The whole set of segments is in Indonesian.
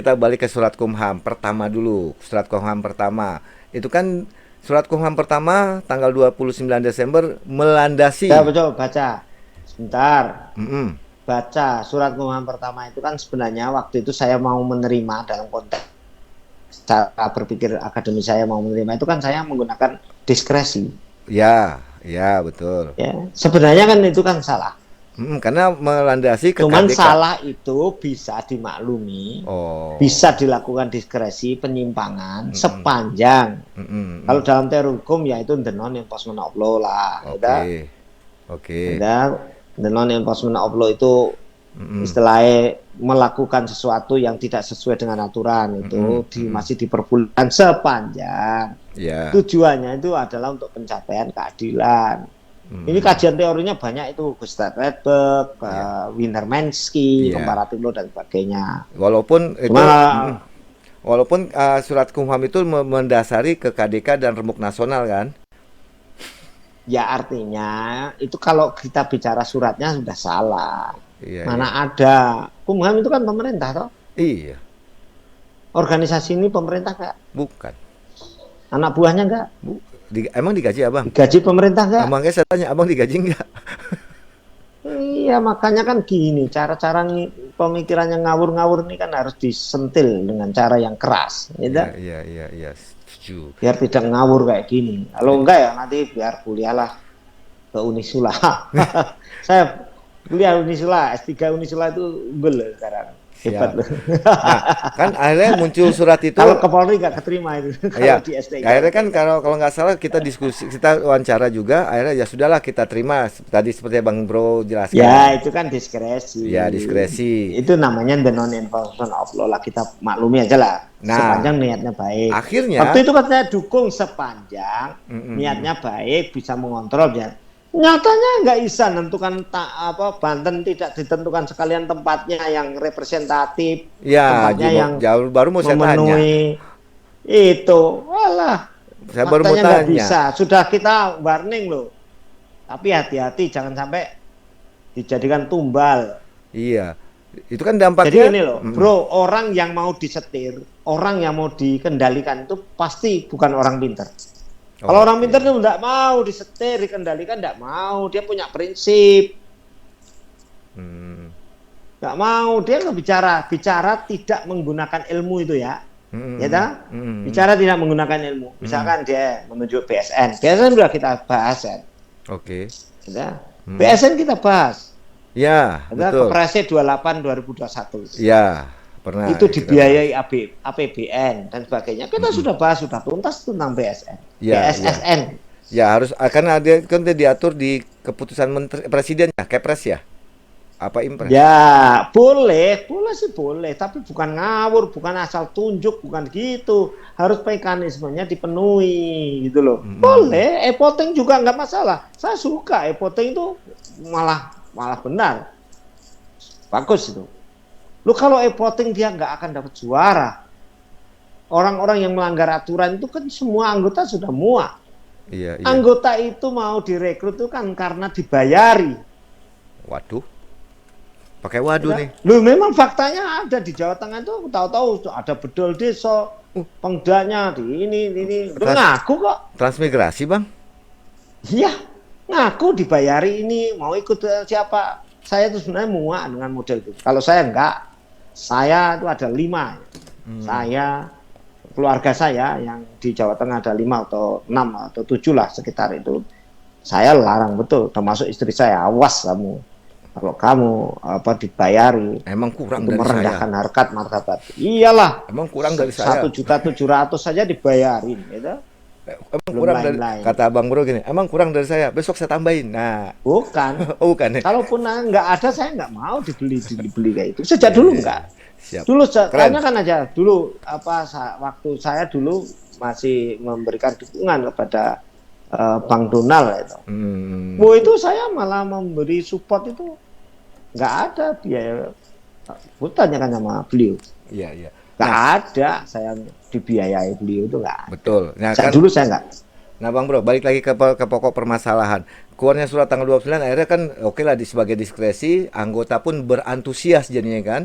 kita balik ke surat Kumham pertama dulu. Surat Kumham pertama. Itu kan surat Kumham pertama tanggal 29 Desember Ya melandasi. betul, baca. Sebentar. Mm-mm. Baca surat Muhammad pertama itu kan sebenarnya waktu itu saya mau menerima dalam konteks cara berpikir akademis saya mau menerima itu kan saya menggunakan diskresi. Ya, ya betul. Ya, sebenarnya kan itu kan salah. Karena melandasi ke Cuman KDK. salah itu bisa dimaklumi, Oh. bisa dilakukan diskresi penyimpangan Mm-mm. sepanjang Mm-mm. kalau dalam teori hukum yaitu the non enforcement of law lah, Oke. Oke. ya. The non enforcement of law itu Mm-mm. istilahnya melakukan sesuatu yang tidak sesuai dengan aturan itu Mm-mm. masih diperbolehkan sepanjang Ya. tujuannya itu adalah untuk pencapaian keadilan. Ini Mm. kajian teorinya banyak itu, Gustav Redberg, Ya. Winnermansky, Iya. komparatif law dan sebagainya. Walaupun itu Cuma walaupun surat Kumham itu mendasari ke KDK dan Remuk Nasional kan? ya artinya itu kalau kita bicara suratnya sudah salah. Iya, iya. Mana ada Kumham itu kan pemerintah toh. Iya, Organisasi ini pemerintah nggak? bukan. Anak buahnya nggak? Emang digaji abang? Digaji pemerintah nggak? Makanya saya tanya, abang digaji nggak? Iya, makanya kan gini, cara-cara pemikiran yang ngawur-ngawur ini kan harus disentil dengan cara yang keras, gitu. Iya, iya, iya, iya, setuju. Biar tidak ngawur kayak gini. Kalau enggak ya nanti biar kuliahlah ke Unisula. Saya kuliah Unisula, S3 Unisula itu unggul sekarang. Hebat Siap. loh. Nah, kan akhirnya muncul surat itu. Kalau ke Polri nggak keterima itu. Kalau Ya, di S3. akhirnya kan kalau nggak salah kita diskusi, kita wawancara juga, akhirnya ya sudahlah kita terima tadi seperti Bang Bro jelaskan. Ya, itu kan diskresi. Ya, diskresi. Itu namanya the non enforcement of law lah, kita maklumi aja lah. Nah, Sepanjang niatnya baik. akhirnya Waktu itu kan saya dukung sepanjang niatnya baik, bisa mengontrol ya. Nyatanya nggak bisa menentukan Banten tidak ditentukan sekalian tempatnya yang representatif, ya tempatnya yang jauh baru mau saya tanya. memenuhi itu. Walah, Saya baru mau faktanya nggak tanya. bisa. Sudah kita warning loh. Tapi hati-hati jangan sampai dijadikan tumbal. Iya. Itu kan Jadi dampaknya. ini loh, bro, orang yang mau disetir, orang yang mau dikendalikan itu pasti bukan orang pintar. Kalau orang pintar itu enggak mau disetir, dikendalikan, enggak mau. Dia punya prinsip. Enggak mau. Dia nggak bicara tidak menggunakan ilmu itu ya. Ya tak? Bicara tidak menggunakan ilmu. Misalkan dia menunjuk BSN. BSN sudah kita bahas ya. Oke. Ya. BSN kita bahas. Ya, betul. Kepresnya 28 2021. Ya, pernah. Itu dibiayai APBN dan sebagainya. Kita sudah bahas, sudah tuntas tentang BSN. Ya, BSSN. Ya, harus karena dia kan diatur di keputusan menteri presiden ya, Kepres ya. Apa impres? Ya, boleh sih boleh, tapi bukan ngawur, bukan asal tunjuk, bukan gitu. Harus mekanismenya dipenuhi gitu loh. Boleh, e-voting juga nggak masalah. Saya suka e-voting itu malah benar. Bagus itu. Lu kalau e-voting dia nggak akan dapat suara. Orang-orang yang melanggar aturan itu kan semua anggota sudah muak. Iya, iya. Anggota itu mau direkrut itu kan karena dibayari. Waduh. Pakai waduh nih. Lu memang faktanya ada di Jawa Tengah itu, tahu-tahu ada bedol desa, pengdanya di ini. Lu ngaku kok. Transmigrasi, Bang? Iya, ngaku dibayari ini, mau ikut siapa. Saya itu sebenarnya muak dengan model itu. Kalau saya enggak, saya itu ada 5. Saya, keluarga saya yang di Jawa Tengah ada 5 atau 6 atau 7 lah sekitar itu. Saya larang betul, termasuk istri saya, awas kamu. Kalau kamu dibayari, emang kurang untuk dari merendahkan saya. harkat martabat. Iyalah. Emang kurang dari saya. 1.700.000 saja dibayarin, gitu. Emang kurang dari, kata Bang Bro gini, emang kurang dari saya, besok saya tambahin. Nah, bukan. Oh, bukan. Kalaupun nggak ada, saya nggak mau dibeli kayak itu. Sejak dulu nggak. Siap. Dulu tanyakan aja dulu waktu saya dulu masih memberikan dukungan kepada Bang Donald itu. Itu saya malah memberi support itu nggak ada biaya. Tanyakan sama beliau. Iya, iya. Nggak ada saya dibiayai beliau itu nggak. Betul. Nah, dulu saya nggak. Nah, Bang Bro, balik lagi ke pokok permasalahan. Keluarnya surat tanggal 29 akhirnya kan oke lah sebagai diskresi, anggota pun berantusias jadinya kan.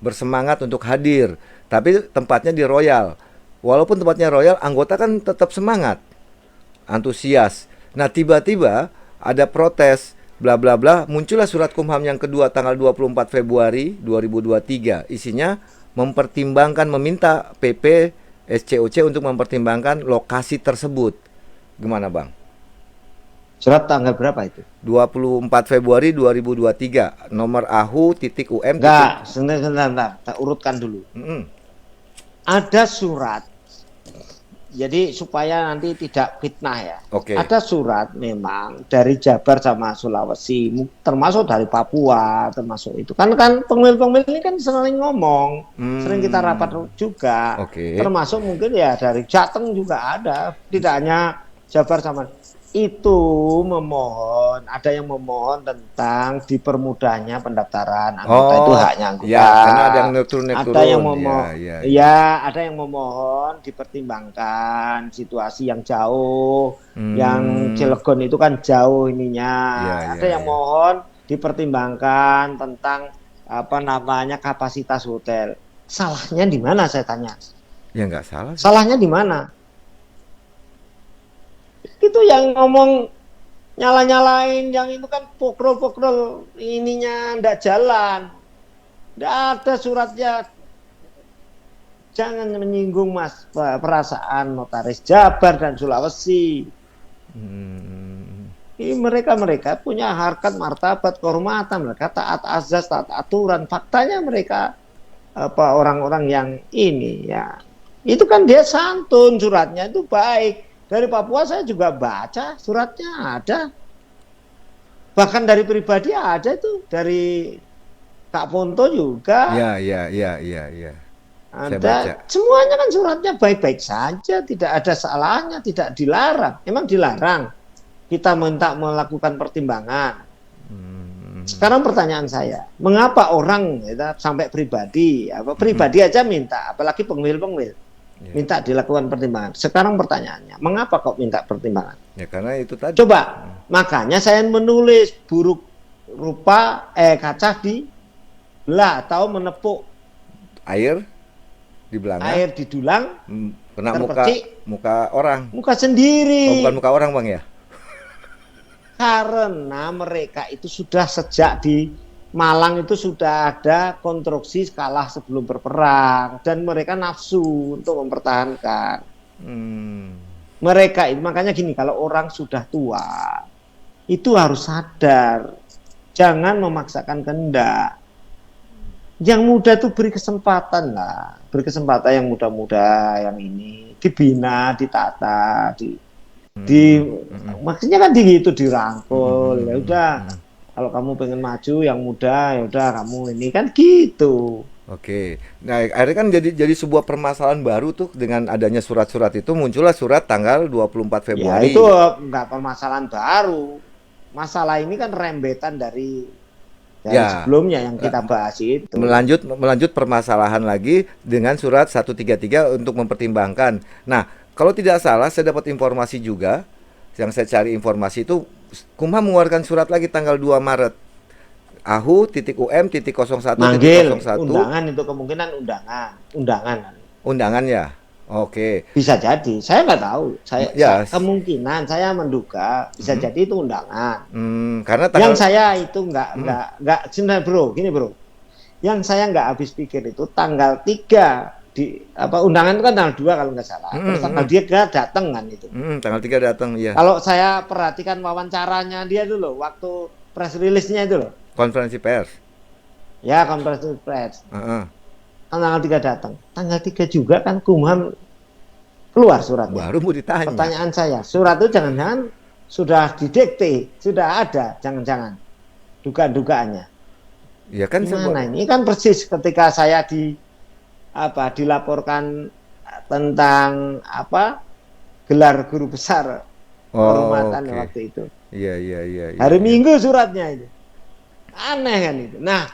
Bersemangat untuk hadir. tapi tempatnya di Royal. Walaupun tempatnya Royal, anggota kan tetap semangat, antusias. Nah, tiba-tiba ada protes, bla bla bla, muncullah surat Kumham yang kedua tanggal 24 Februari 2023. Isinya mempertimbangkan, meminta PP SCOC untuk mempertimbangkan lokasi tersebut. Gimana, Bang? Surat tanggal berapa itu? 24 Februari 2023, nomor AHU titik UM Enggak, sebentar, kita urutkan dulu. Ada surat, jadi supaya nanti tidak fitnah ya. Oke. Ada surat memang dari Jabar sama Sulawesi, termasuk dari Papua, termasuk itu. Kan pengwil-pengwil ini kan sering ngomong, sering kita rapat juga. Oke. Termasuk mungkin ya dari Jateng juga ada, tidak hanya Jabar sama itu memohon, ada yang memohon tentang dipermudahnya pendaftaran anggota, itu haknya anggota. Ya, karena ada yang naik turun. Ada yang memohon, ya. Ada yang memohon dipertimbangkan situasi yang jauh, yang Cilegon itu kan jauh ininya. Ada yang mohon dipertimbangkan tentang apa namanya kapasitas hotel. Salahnya di mana saya tanya? Ya nggak salah. Salahnya di mana? Itu yang ngomong nyala-nyalain, yang itu kan pokrol-pokrol ininya ndak jalan, ndak ada suratnya. Jangan menyinggung mas perasaan notaris Jabar dan Sulawesi. Ini mereka punya harkat martabat kehormatan, mereka taat azas, taat aturan. Faktanya mereka orang-orang yang ini ya, itu kan dia santun, suratnya itu baik. Dari Papua saya juga baca suratnya ada, bahkan dari pribadi ada itu, dari Kak Ponto juga. Ya. Ada, semuanya kan suratnya baik-baik saja, tidak ada salahnya, tidak dilarang. Emang dilarang kita minta melakukan pertimbangan. Sekarang pertanyaan saya, mengapa orang sampai pribadi, pribadi aja minta, apalagi pengwil-pengwil. Minta dilakukan pertimbangan. Sekarang pertanyaannya, mengapa kok minta pertimbangan? Ya karena itu tadi. Coba, makanya saya menulis buruk rupa kaca di belah atau menepuk air di belanga. Air di dulang kena muka orang. Muka sendiri. Bukan muka orang, Bang ya? Karena mereka itu sudah sejak di Malang itu sudah ada konstruksi kalah sebelum berperang, dan mereka nafsu untuk mempertahankan. Mereka itu makanya gini, kalau orang sudah tua itu harus sadar, jangan memaksakan kehendak. Yang muda itu beri kesempatan lah, beri kesempatan yang muda-muda yang ini dibina, ditata, maksudnya kan gitu, dirangkul. Ya udah. Kalau kamu pengen maju yang muda, ya udah kamu ini kan gitu. Oke. Nah, akhirnya kan jadi sebuah permasalahan baru tuh dengan adanya surat-surat itu, muncullah surat tanggal 24 Februari. Ya itu enggak permasalahan baru. Masalah ini kan rembetan dari sebelumnya yang kita bahas itu. Melanjut permasalahan lagi dengan surat 133 untuk mempertimbangkan. Nah, kalau tidak salah saya dapat informasi juga, yang saya cari informasi itu Kumham mengeluarkan surat lagi tanggal 2 Maret. AHU.UM.01.01. Manggil, undangan itu kemungkinan undangan. Undangan ya? Oke. Bisa jadi, saya nggak tahu. Kemungkinan saya menduga bisa jadi itu undangan. Karena yang saya itu nggak sebenarnya gini bro. Yang saya nggak habis pikir itu tanggal 3 undangan itu kan tanggal 2 kalau nggak salah. Terus tanggal 3 datang kan itu. Tanggal 3 datang, iya. Kalau saya perhatikan wawancaranya dia dulu waktu press release-nya itu loh. Konferensi pers. Ya, konferensi pers. Tanggal 3 datang. Tanggal 3 juga kan Kumham keluar suratnya. Baru mau ditanya. Pertanyaan saya, surat itu jangan-jangan sudah didikte, sudah ada, jangan-jangan dugaan-dugaannya. Ya kan ini kan persis ketika saya dilaporkan tentang gelar guru besar kehormatan waktu itu. Iya. Hari Minggu suratnya itu. Aneh kan itu. Nah,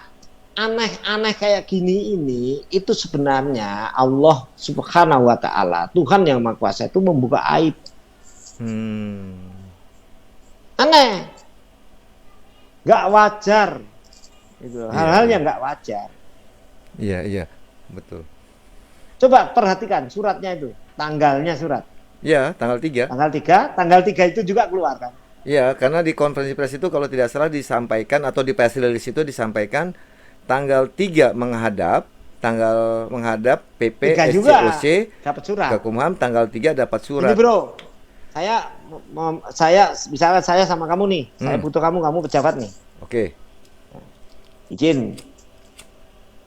aneh-aneh kayak gini ini itu sebenarnya Allah Subhanahu wa taala, Tuhan yang Maha Kuasa itu membuka aib. Aneh. Nggak wajar. Hal-hal yang nggak wajar. Iya, betul. Coba perhatikan suratnya itu, tanggalnya surat. Ya, tanggal 3. Tanggal 3 itu juga keluar kan. Ya, karena di konferensi pers itu kalau tidak salah disampaikan atau di press release itu disampaikan tanggal 3 menghadap PP 3 juga SCOC dapat surat. ke Kumham, tanggal 3 dapat surat. Ini bro, saya misalnya saya sama kamu nih, saya butuh kamu pejabat nih. Oke. Izin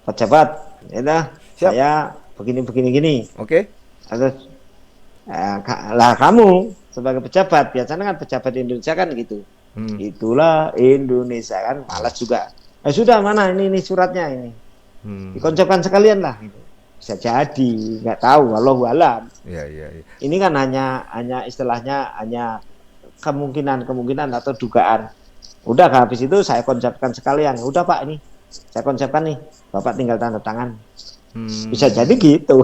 pejabat, ya Siap. saya begini. Oke. Terus lah kamu sebagai pejabat, biasanya kan pejabat Indonesia kan gitu. Itulah Indonesia kan, malas juga. Sudah mana ini suratnya ini. Dikoncokkan sekalian lah. Bisa jadi, nggak tahu, wallahu alam. Ya. Ini kan hanya istilahnya hanya kemungkinan atau dugaan. Udah habis itu saya konsepkan sekalian. Udah Pak ini, saya konsepkan nih, Bapak tinggal tanda tangan. Bisa jadi gitu.